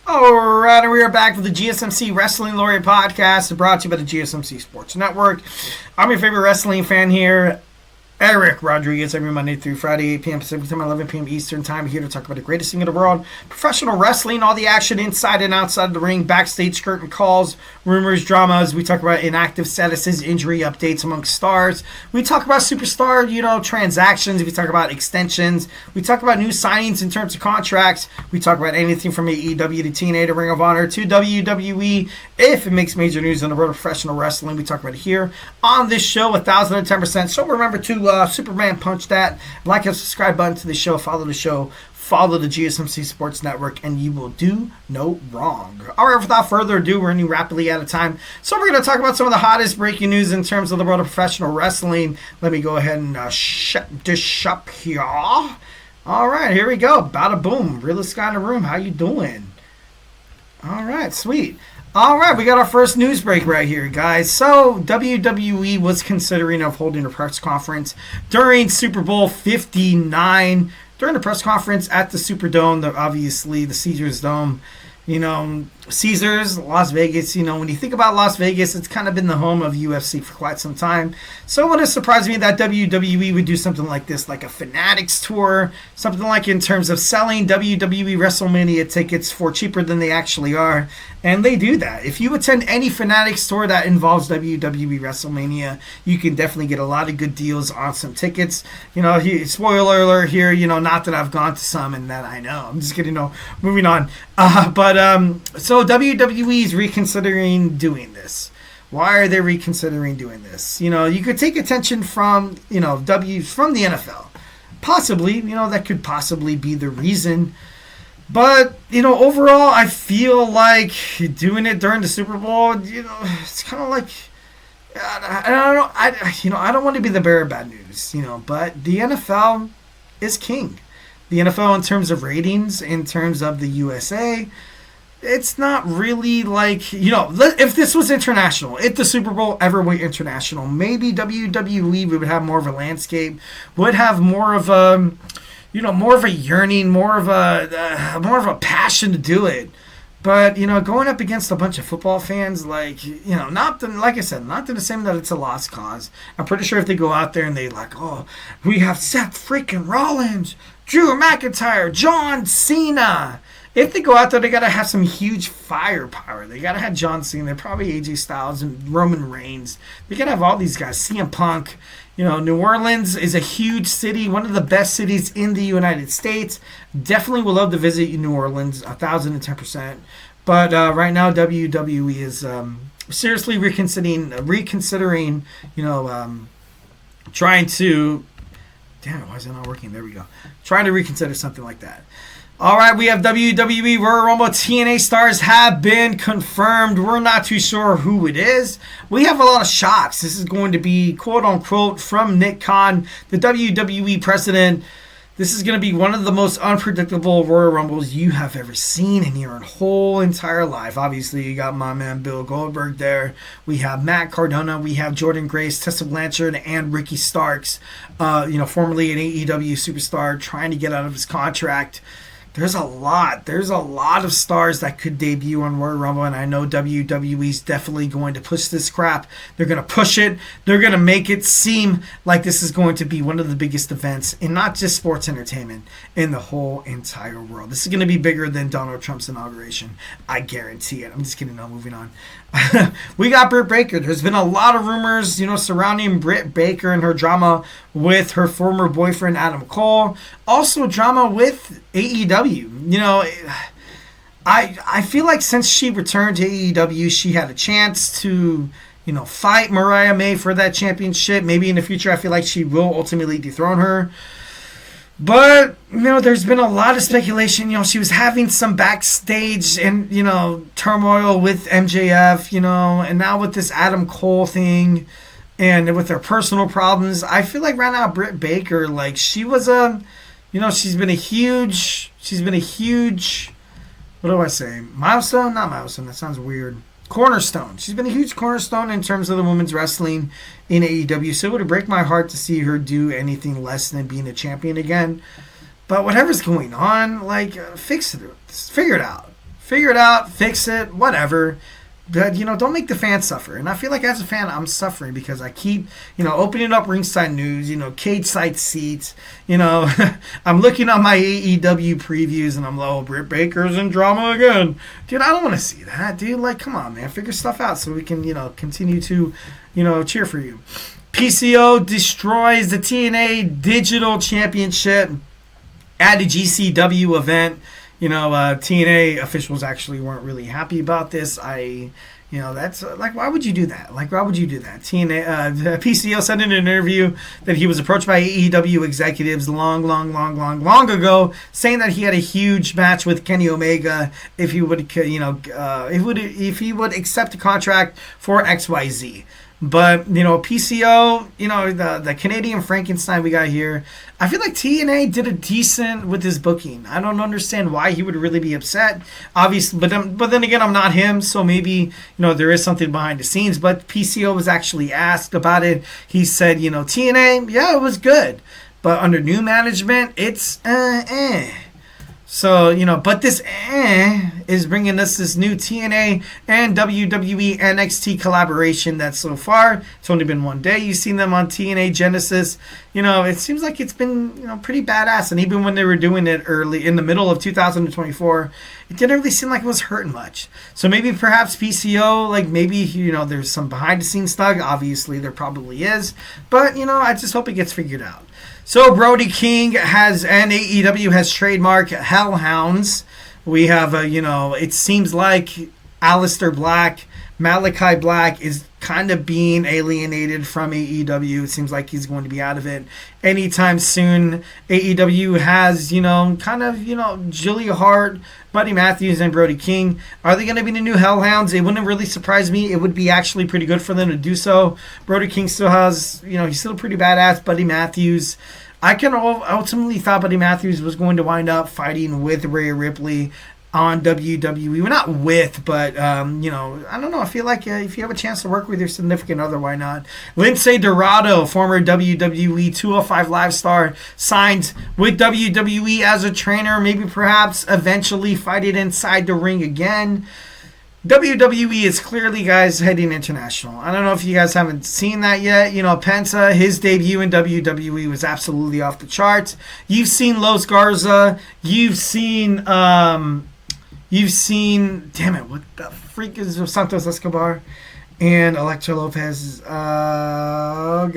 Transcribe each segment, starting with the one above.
Alright, and we are back with the GSMC Wrestling Laureate podcast, brought to you by the GSMC Sports Network. I'm your favorite wrestling fan here, Eric Rodriguez, every Monday through Friday, 8 p.m. Pacific Time, 11 p.m. Eastern Time, here to talk about the greatest thing in the world, professional wrestling, all the action inside and outside of the ring, backstage curtain calls, rumors, dramas. We talk about inactive statuses, injury updates amongst stars. We talk about superstar, transactions. We talk about extensions. We talk about new signings in terms of contracts. We talk about anything from AEW to TNA to Ring of Honor to WWE. If it makes major news in the world of professional wrestling, we talk about it here on this show, 1,010%. So remember to Superman punch that, like and subscribe button to the show, follow the GSMC Sports Network, and you will do no wrong. All right, without further ado, we're running rapidly out of time, so we're going to talk about some of the hottest breaking news in terms of the world of professional wrestling. Let me go ahead and shut this up here. All right, here we go. Bada boom. Realest guy in the room. How you doing? All right, sweet. All right, we got our first news break right here, guys. So, WWE was considering of holding a press conference during Super Bowl 59, during the press conference at the Superdome, obviously the Caesars Dome. Caesars, Las Vegas, when you think about Las Vegas, it's kind of been the home of UFC for quite some time. So it wouldn't surprise me that WWE would do something like this, like a Fanatics tour, something like in terms of selling WWE WrestleMania tickets for cheaper than they actually are. And they do that. If you attend any Fanatics tour that involves WWE WrestleMania, you can definitely get a lot of good deals on some tickets. Spoiler alert here, not that I've gone to some and that I know. I'm just kidding, moving on. So WWE is reconsidering doing this. Why are they reconsidering doing this? You could take attention from, from the NFL. Possibly, that could possibly be the reason. But, overall, I feel like doing it during the Super Bowl, it's kind of like, I don't want to be the bearer of bad news, but the NFL is king. The NFL in terms of ratings, in terms of the USA, it's not really like, if this was international, if the Super Bowl ever went international, maybe WWE would have more of a landscape, would have more of a, more of a yearning, more of a passion to do it. But, going up against a bunch of football fans, like I said, not to the same that it's a lost cause. I'm pretty sure if they go out there and they we have Seth freaking Rollins, Drew McIntyre, John Cena. If they go out there, they got to have some huge firepower. They got to have John Cena, probably AJ Styles and Roman Reigns. They got to have all these guys, CM Punk. New Orleans is a huge city, one of the best cities in the United States. Definitely would love to visit New Orleans, 1,010%. But right now, WWE is seriously reconsidering, trying to... Damn it, why is it not working? There we go. Trying to reconsider something like that. All right, we have WWE Royal Rumble TNA stars have been confirmed. We're not too sure who it is. We have a lot of shocks. This is going to be, quote unquote, from Nick Khan, the WWE president. This is going to be one of the most unpredictable Royal Rumbles you have ever seen in your whole entire life. Obviously, you got my man Bill Goldberg there. We have Matt Cardona. We have Jordynne Grace, Tessa Blanchard, and Ricky Starks, formerly an AEW superstar, trying to get out of his contract. There's a lot of stars that could debut on Royal Rumble, and I know WWE's definitely going to push this crap. They're going to push it. They're going to make it seem like this is going to be one of the biggest events in not just sports entertainment, in the whole entire world. This is going to be bigger than Donald Trump's inauguration. I guarantee it. I'm just kidding. No, moving on. We got Britt Baker. There's been a lot of rumors, surrounding Britt Baker and her drama with her former boyfriend, Adam Cole. Also drama with AEW. I feel like since she returned to AEW, she had a chance to, fight Mariah May for that championship. Maybe in the future, I feel like she will ultimately dethrone her. But, there's been a lot of speculation. She was having some backstage and, turmoil with MJF, and now with this Adam Cole thing and with her personal problems. I feel like right now Britt Baker, she was she's been a huge, what do I say? Milestone? Not milestone. That sounds weird. Cornerstone. She's been a huge cornerstone in terms of the women's wrestling in AEW. So it would break my heart to see her do anything less than being a champion again. But whatever's going on, fix it. Figure it out. Figure it out, fix it, whatever. But, don't make the fans suffer. And I feel like as a fan, I'm suffering because I keep, opening up ringside news, cage side seats. I'm looking at my AEW previews and I'm like, oh, Britt Baker's in drama again. Dude, I don't want to see that, dude. Like, come on, man. Figure stuff out so we can, continue to, cheer for you. PCO destroys the TNA Digital Championship at a GCW event. TNA officials actually weren't really happy about this. That's like, why would you do that? Like, why would you do that? PCO said in an interview that he was approached by AEW executives long ago, saying that he had a huge match with Kenny Omega if he would, if he would accept a contract for XYZ. But, PCO, the Canadian Frankenstein we got here, I feel like TNA did a decent with his booking. I don't understand why he would really be upset. Obviously, but then again, I'm not him, so maybe, there is something behind the scenes. But PCO was actually asked about it. He said, TNA, yeah, it was good. But under new management, it's So, but this is bringing us this new TNA and WWE NXT collaboration that so far, it's only been one day. You've seen them on TNA Genesis. It seems like it's been, pretty badass. And even when they were doing it early, in the middle of 2024, it didn't really seem like it was hurting much. So maybe perhaps PCO, like maybe, there's some behind the scenes stuff. Obviously, there probably is. But, I just hope it gets figured out. So Brody King and AEW has trademarked Hellhounds. We have, it seems like Aleister Black, Malakai Black is kind of being alienated from AEW. It seems like he's going to be out of it anytime soon. AEW has, Julia Hart, Buddy Matthews, and Brody King. Are they going to be the new Hellhounds? It wouldn't really surprise me. It would be actually pretty good for them to do so. Brody King still has, he's still pretty badass. Buddy Matthews, I can ultimately thought Buddy Matthews was going to wind up fighting with Rhea Ripley on WWE. Well, not with, but, I don't know. I feel like if you have a chance to work with your significant other, why not? Lince Dorado, former WWE 205 Live star, signed with WWE as a trainer, maybe perhaps eventually fighting inside the ring again. WWE is clearly, guys, heading international. I don't know if you guys haven't seen that yet. Penta, his debut in WWE was absolutely off the charts. You've seen Los Garza. You've seen, damn it, what the freak is Santos Escobar and Elektra Lopez? Legado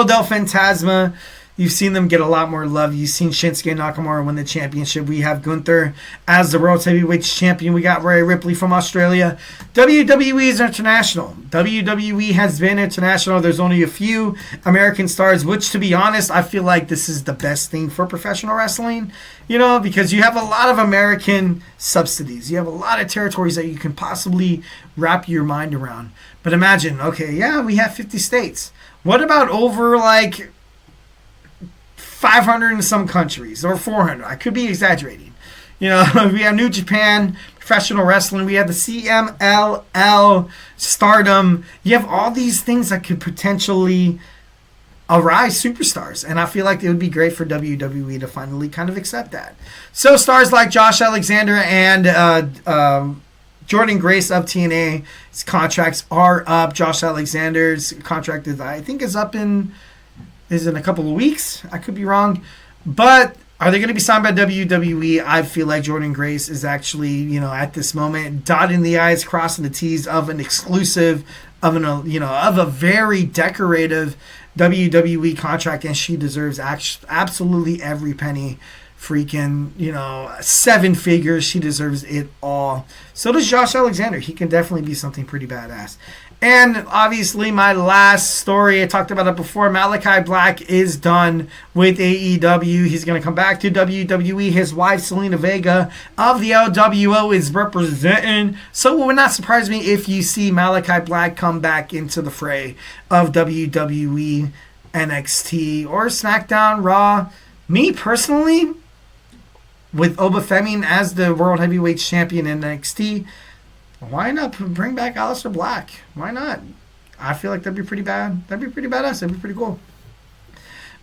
del Fantasma. You've seen them get a lot more love. You've seen Shinsuke Nakamura win the championship. We have Gunther as the World Heavyweight Champion. We got Rhea Ripley from Australia. WWE is international. WWE has been international. There's only a few American stars, which, to be honest, I feel like this is the best thing for professional wrestling, because you have a lot of American subsidies. You have a lot of territories that you can possibly wrap your mind around. But imagine, okay, yeah, we have 50 states. What about over, 500 in some countries, or 400. I could be exaggerating. We have New Japan, professional wrestling. We have the CMLL, Stardom. You have all these things that could potentially arise superstars. And I feel like it would be great for WWE to finally kind of accept that. So stars like Josh Alexander and Jordynne Grace of TNA's contracts are up. Josh Alexander's contract is up in a couple of weeks. I could be wrong. But are they going to be signed by WWE? I feel like Jordynne Grace is actually, at this moment, dotting the I's, crossing the T's of an exclusive, of a very decorative WWE contract, and she deserves absolutely every penny. Freaking, 7 figures. She deserves it all. So does Josh Alexander. He can definitely be something pretty badass. And obviously, my last story, I talked about it before, Malakai Black is done with AEW. He's going to come back to WWE. His wife, Selena Vega, of the LWO, is representing. So it would not surprise me if you see Malakai Black come back into the fray of WWE, NXT, or SmackDown, Raw. Me, personally, with Oba Femi as the World Heavyweight Champion in NXT, why not bring back Aleister Black? Why not? I feel like that'd be pretty bad. That'd be pretty badass. That'd be pretty cool.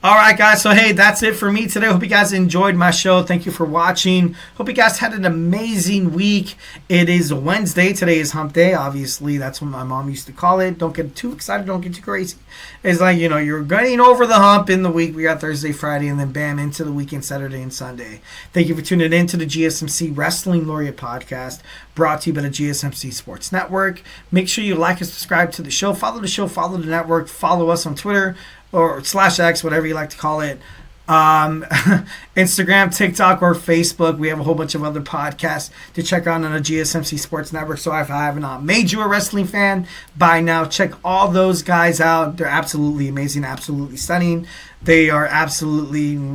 All right, guys. So, hey, that's it for me today. Hope you guys enjoyed my show. Thank you for watching. Hope you guys had an amazing week. It is Wednesday. Today is hump day. Obviously, that's what my mom used to call it. Don't get too excited. Don't get too crazy. It's like, you're getting over the hump in the week. We got Thursday, Friday, and then bam, into the weekend, Saturday and Sunday. Thank you for tuning in to the GSMC Wrestling Laureate podcast, brought to you by the GSMC Sports Network. Make sure you like and subscribe to the show. Follow the show. Follow the network. Follow us on Twitter or /X, whatever you like to call it. Instagram, TikTok, or Facebook. We have a whole bunch of other podcasts to check out on the GSMC Sports Network. So if I have not made you a wrestling fan by now, check all those guys out. They're absolutely amazing, absolutely stunning. They're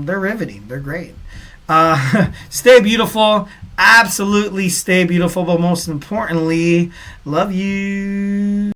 riveting. They're great. Stay beautiful. Absolutely stay beautiful. But most importantly, love you.